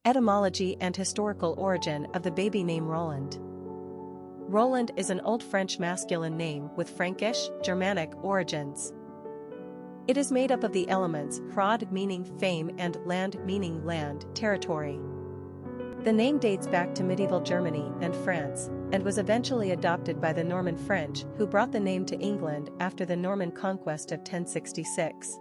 Etymology and historical origin of the baby name Roland. Roland is an Old French masculine name with Frankish, Germanic origins. It is made up of the elements hrōd meaning fame and land meaning land, territory. The name dates back to medieval Germany and France, and was eventually adopted by the Norman French, who brought the name to England after the Norman Conquest of 1066.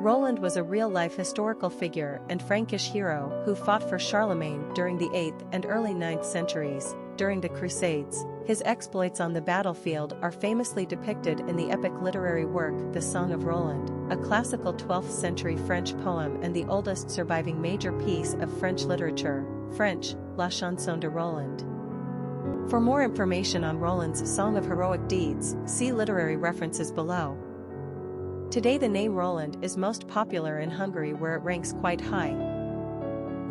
Roland was a real-life historical figure and Frankish hero who fought for Charlemagne during the 8th and early 9th centuries. During the Crusades, his exploits on the battlefield are famously depicted in the epic literary work The Song of Roland, a classical 12th century French poem and the oldest surviving major piece of French literature, French, La Chanson de Roland. For more information on Roland's Song of Heroic Deeds, see literary references below. Today the name Roland is most popular in Hungary, where it ranks quite high.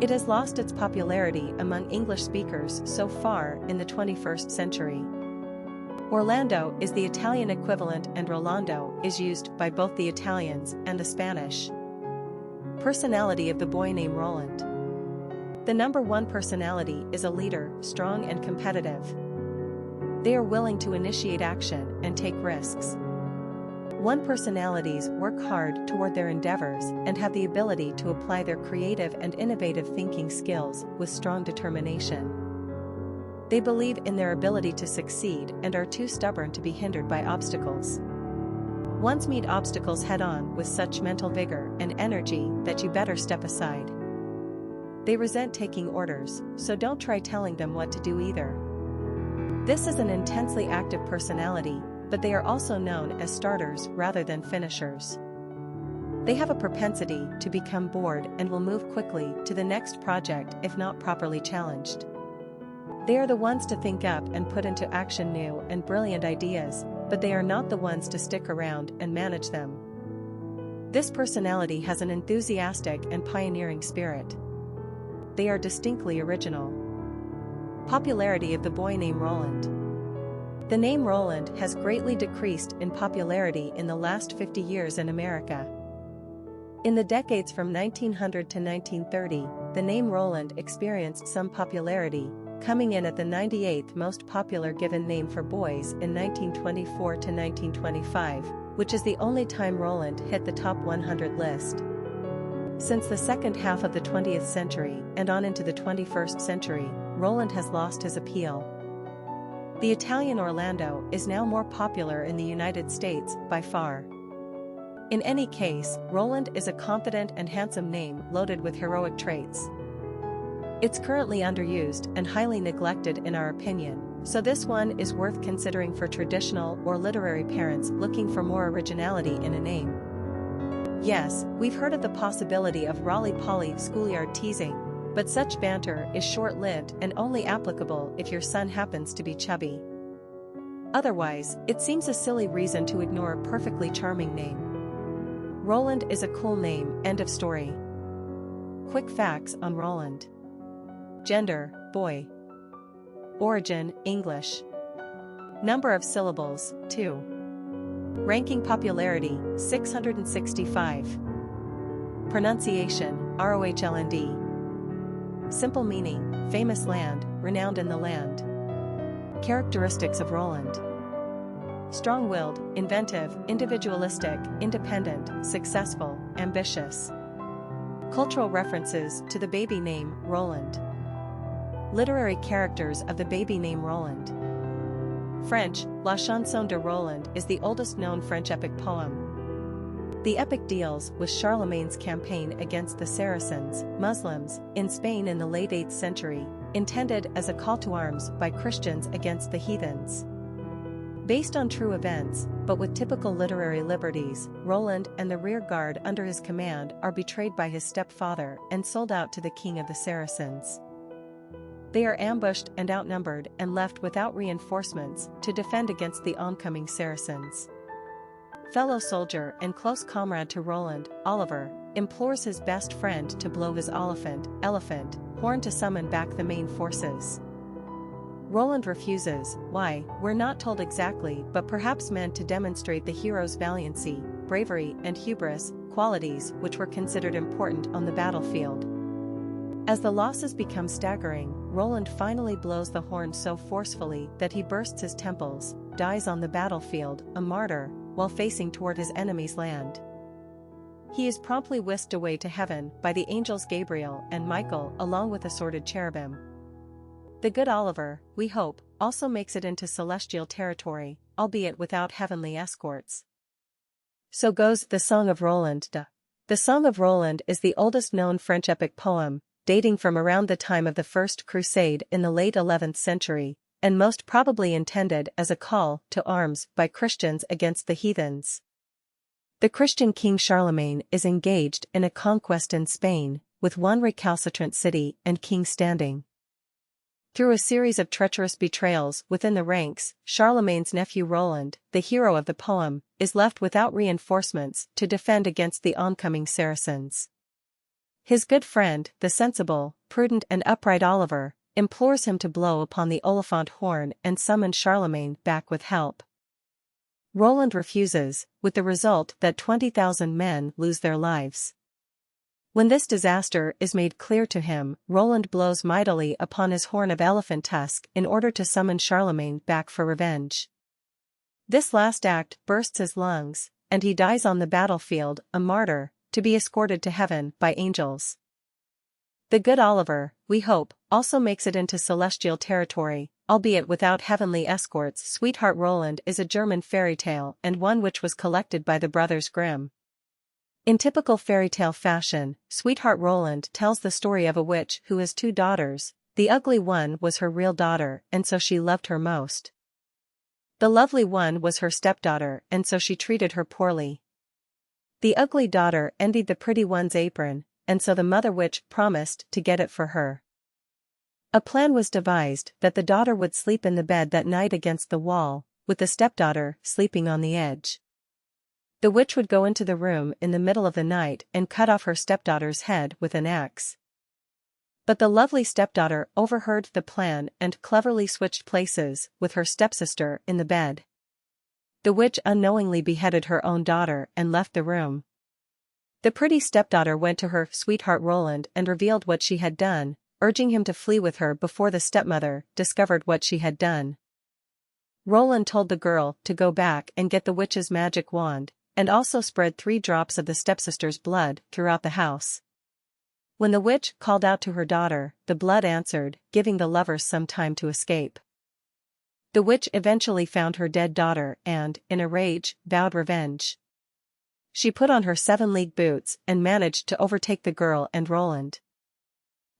It has lost its popularity among English speakers so far in the 21st century. Orlando is the Italian equivalent and Rolando is used by both the Italians and the Spanish. Personality of the boy named Roland. The number one personality is a leader, strong and competitive. They are willing to initiate action and take risks. One personalities work hard toward their endeavors and have the ability to apply their creative and innovative thinking skills with strong determination. They believe in their ability to succeed and are too stubborn to be hindered by obstacles. Ones meet obstacles head-on with such mental vigor and energy that you better step aside. They resent taking orders, so don't try telling them what to do either. This is an intensely active personality, but they are also known as starters rather than finishers. They have a propensity to become bored and will move quickly to the next project if not properly challenged. They are the ones to think up and put into action new and brilliant ideas, but they are not the ones to stick around and manage them. This personality has an enthusiastic and pioneering spirit. They are distinctly original. Popularity of the boy named Roland. The name Roland has greatly decreased in popularity in the last 50 years in America. In the decades from 1900 to 1930, the name Roland experienced some popularity, coming in at the 98th most popular given name for boys in 1924 to 1925, which is the only time Roland hit the top 100 list. Since the second half of the 20th century and on into the 21st century, Roland has lost his appeal. The Italian Orlando is now more popular in the United States by far. In any case, Roland is a confident and handsome name loaded with heroic traits. It's currently underused and highly neglected in our opinion, so this one is worth considering for traditional or literary parents looking for more originality in a name. Yes, we've heard of the possibility of Rolly-Polly schoolyard teasing, but such banter is short-lived and only applicable if your son happens to be chubby. Otherwise, it seems a silly reason to ignore a perfectly charming name. Roland is a cool name, end of story. Quick facts on Roland. Gender, boy. Origin, English. Number of syllables, 2. Ranking popularity, 665. Pronunciation, ROHLND. Simple meaning, famous land, renowned in the land. Characteristics of Roland. Strong-willed, inventive, individualistic, independent, successful, ambitious. Cultural references to the baby name Roland. Literary characters of the baby name Roland. French, La Chanson de Roland is the oldest known French epic poem. The epic deals with Charlemagne's campaign against the Saracens, Muslims, in Spain in the late 8th century, intended as a call to arms by Christians against the heathens. Based on true events, but with typical literary liberties, Roland and the rear guard under his command are betrayed by his stepfather and sold out to the king of the Saracens. They are ambushed and outnumbered and left without reinforcements to defend against the oncoming Saracens. Fellow soldier and close comrade to Roland, Oliver, implores his best friend to blow his elephant horn to summon back the main forces. Roland refuses. Why, we're not told exactly, but perhaps meant to demonstrate the hero's valiancy, bravery and hubris, qualities which were considered important on the battlefield. As the losses become staggering, Roland finally blows the horn so forcefully that he bursts his temples, dies on the battlefield, a martyr, while facing toward his enemy's land. He is promptly whisked away to heaven by the angels Gabriel and Michael along with assorted cherubim. The good Oliver, we hope, also makes it into celestial territory, albeit without heavenly escorts. So goes the Song of Roland. The Song of Roland is the oldest known French epic poem, dating from around the time of the First Crusade in the late 11th century, and most probably intended as a call to arms by Christians against the heathens. The Christian king Charlemagne is engaged in a conquest in Spain, with one recalcitrant city and king standing. Through a series of treacherous betrayals within the ranks, Charlemagne's nephew Roland, the hero of the poem, is left without reinforcements to defend against the oncoming Saracens. His good friend, the sensible, prudent and upright Oliver, implores him to blow upon the Oliphant horn and summon Charlemagne back with help. Roland refuses, with the result that 20,000 men lose their lives. When this disaster is made clear to him, Roland blows mightily upon his horn of elephant tusk in order to summon Charlemagne back for revenge. This last act bursts his lungs, and he dies on the battlefield, a martyr, to be escorted to heaven by angels. The good Oliver, we hope, also makes it into celestial territory, albeit without heavenly escorts. Sweetheart Roland is a German fairy tale and one which was collected by the brothers Grimm. In typical fairy tale fashion, Sweetheart Roland tells the story of a witch who has two daughters. The ugly one was her real daughter, and so she loved her most. The lovely one was her stepdaughter, and so she treated her poorly. The ugly daughter envied the pretty one's apron, and so the mother witch promised to get it for her. A plan was devised that the daughter would sleep in the bed that night against the wall, with the stepdaughter sleeping on the edge. The witch would go into the room in the middle of the night and cut off her stepdaughter's head with an axe. But the lovely stepdaughter overheard the plan and cleverly switched places with her stepsister in the bed. The witch unknowingly beheaded her own daughter and left the room. The pretty stepdaughter went to her sweetheart Roland and revealed what she had done, urging him to flee with her before the stepmother discovered what she had done. Roland told the girl to go back and get the witch's magic wand, and also spread 3 drops of the stepsister's blood throughout the house. When the witch called out to her daughter, the blood answered, giving the lovers some time to escape. The witch eventually found her dead daughter and, in a rage, vowed revenge. She put on her 7-league boots and managed to overtake the girl and Roland.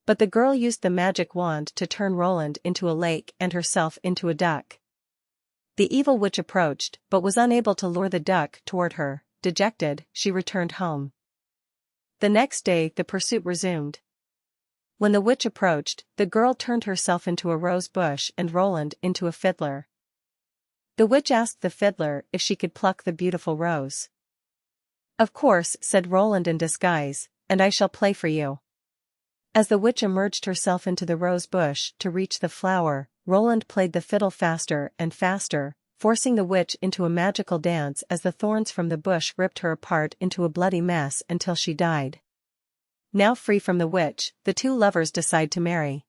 But the girl used the magic wand to turn Roland into a lake and herself into a duck. The evil witch approached, but was unable to lure the duck toward her. Dejected, she returned home. The next day the pursuit resumed. When the witch approached, the girl turned herself into a rose bush and Roland into a fiddler. The witch asked the fiddler if she could pluck the beautiful rose. "Of course," said Roland in disguise, "and I shall play for you." As the witch emerged herself into the rose bush to reach the flower, Roland played the fiddle faster and faster, forcing the witch into a magical dance as the thorns from the bush ripped her apart into a bloody mess until she died. Now free from the witch, the two lovers decide to marry.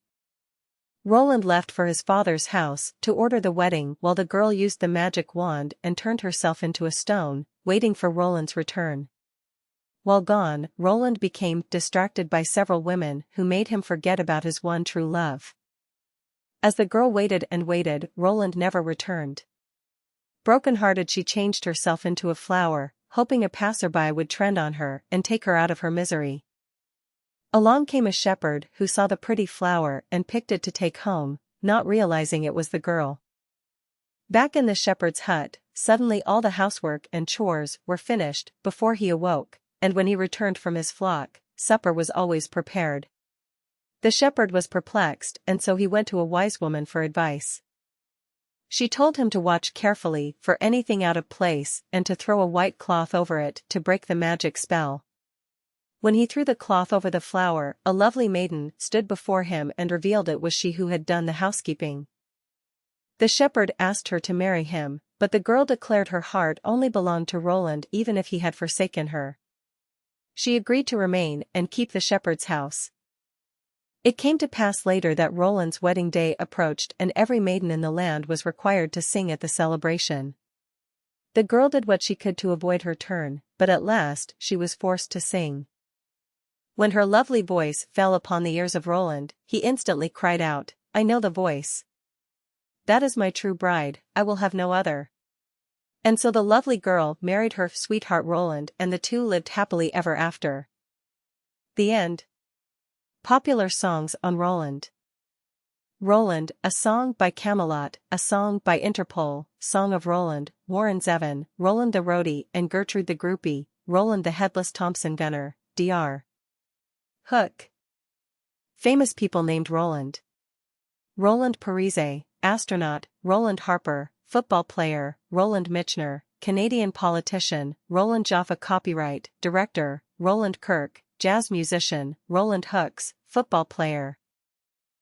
Roland left for his father's house to order the wedding while the girl used the magic wand and turned herself into a stone, waiting for Roland's return. While gone, Roland became distracted by several women who made him forget about his one true love. As the girl waited and waited, Roland never returned. Broken-hearted, she changed herself into a flower, hoping a passerby would trend on her and take her out of her misery. Along came a shepherd who saw the pretty flower and picked it to take home, not realizing it was the girl. Back in the shepherd's hut, suddenly all the housework and chores were finished before he awoke, and when he returned from his flock, supper was always prepared. The shepherd was perplexed, and so he went to a wise woman for advice. She told him to watch carefully for anything out of place and to throw a white cloth over it to break the magic spell. When he threw the cloth over the flower, a lovely maiden stood before him and revealed it was she who had done the housekeeping. The shepherd asked her to marry him, but the girl declared her heart only belonged to Roland even if he had forsaken her. She agreed to remain and keep the shepherd's house. It came to pass later that Roland's wedding day approached and every maiden in the land was required to sing at the celebration. The girl did what she could to avoid her turn, but at last she was forced to sing. When her lovely voice fell upon the ears of Roland, he instantly cried out, "I know the voice. That is my true bride, I will have no other." And so the lovely girl married her sweetheart Roland and the two lived happily ever after. The end. Popular songs on Roland. Roland, a song by Camelot, a song by Interpol, Song of Roland, Warren Zevon, Roland the Roadie and Gertrude the Groupie, Roland the Headless Thompson Gunner, Dr. Hook. Famous people named Roland. Roland Parise, astronaut, Roland Harper, football player, Roland Michener, Canadian politician, Roland Jaffa copyright, director, Roland Kirk, jazz musician, Roland Hooks, football player.